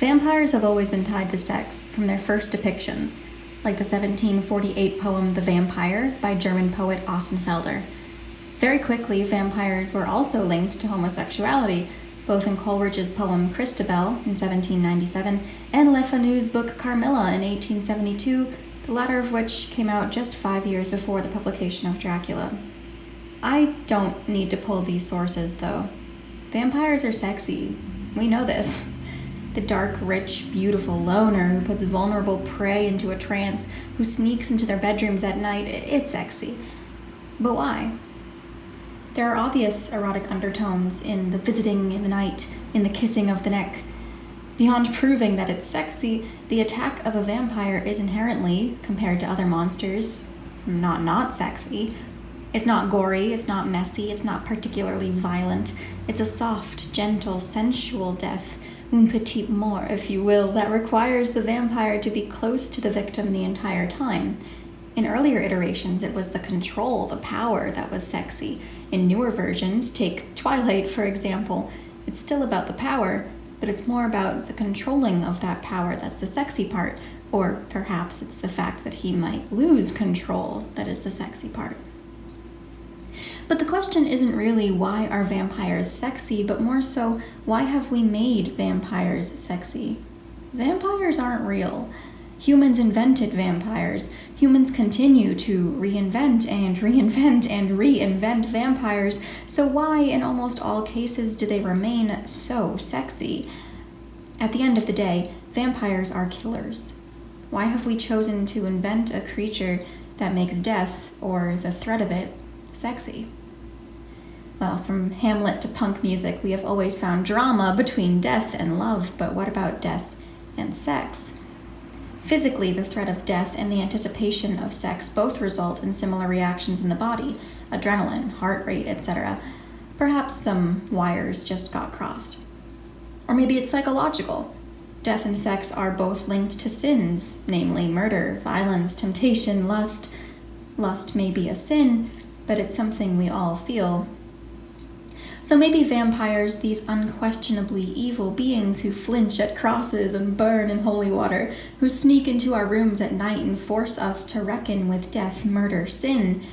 Vampires have always been tied to sex from their first depictions, like the 1748 poem The Vampire by German poet Ossenfelder. Very quickly, vampires were also linked to homosexuality, both in Coleridge's poem Christabel in 1797 and Le Fanu's book Carmilla in 1872, the latter of which came out just 5 years before the publication of Dracula. I don't need to pull these sources, though. Vampires are sexy. We know this. The dark, rich, beautiful loner who puts vulnerable prey into a trance, who sneaks into their bedrooms at night, it's sexy. But why? There are obvious erotic undertones in the visiting in the night, in the kissing of the neck. Beyond proving that it's sexy, the attack of a vampire is inherently, compared to other monsters, not sexy. It's not gory, it's not messy, it's not particularly violent. It's a soft, gentle, sensual death, un petit mort, if you will, that requires the vampire to be close to the victim the entire time. In earlier iterations, it was the control, the power that was sexy. In newer versions, take Twilight, for example, it's still about the power, but it's more about the controlling of that power that's the sexy part, or perhaps it's the fact that he might lose control that is the sexy part. But the question isn't really why are vampires sexy, but more so, why have we made vampires sexy? Vampires aren't real. Humans invented vampires. Humans continue to reinvent and reinvent and reinvent vampires, so why in almost all cases do they remain so sexy? At the end of the day, vampires are killers. Why have we chosen to invent a creature that makes death, or the threat of it, sexy? Well, from Hamlet to punk music, we have always found drama between death and love, but what about death and sex? Physically, the threat of death and the anticipation of sex both result in similar reactions in the body, adrenaline, heart rate, etc. Perhaps some wires just got crossed. Or maybe it's psychological. Death and sex are both linked to sins, namely murder, violence, temptation, lust. Lust may be a sin, but it's something we all feel. So maybe vampires, these unquestionably evil beings who flinch at crosses and burn in holy water, who sneak into our rooms at night and force us to reckon with death, murder, sin,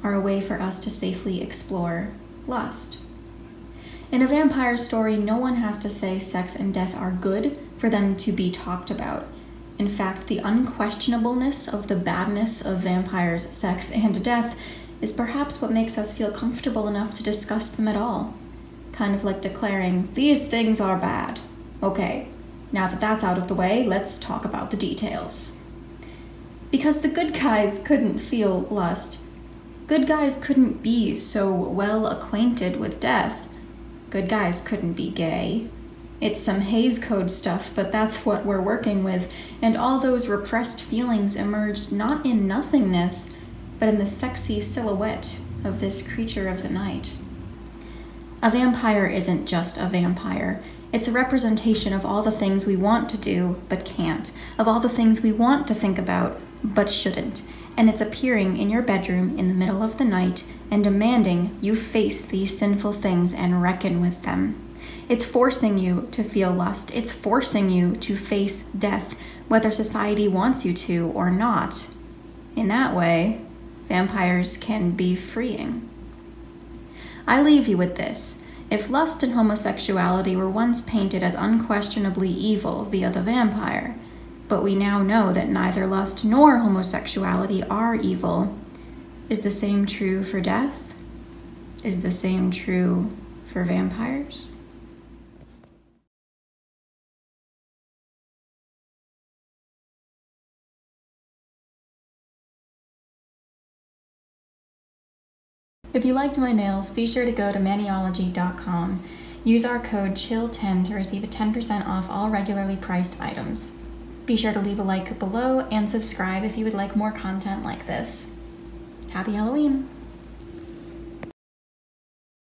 are a way for us to safely explore lust. In a vampire story, no one has to say sex and death are good for them to be talked about. In fact, the unquestionableness of the badness of vampires' sex and death is perhaps what makes us feel comfortable enough to discuss them at all. Kind of like declaring, these things are bad. Okay, now that that's out of the way, let's talk about the details. Because the good guys couldn't feel lust. Good guys couldn't be so well acquainted with death. Good guys couldn't be gay. It's some Hays Code stuff, but that's what we're working with, and all those repressed feelings emerged not in nothingness, but in the sexy silhouette of this creature of the night. A vampire isn't just a vampire. It's a representation of all the things we want to do but can't, of all the things we want to think about but shouldn't, and it's appearing in your bedroom in the middle of the night and demanding you face these sinful things and reckon with them. It's forcing you to feel lust. It's forcing you to face death, whether society wants you to or not. In that way, vampires can be freeing. I leave you with this. If lust and homosexuality were once painted as unquestionably evil via the vampire, but we now know that neither lust nor homosexuality are evil, is the same true for death? Is the same true for vampires? If you liked my nails, be sure to go to maniology.com. Use our code CHILL10 to receive a 10% off all regularly priced items. Be sure to leave a like below and subscribe if you would like more content like this. Happy Halloween!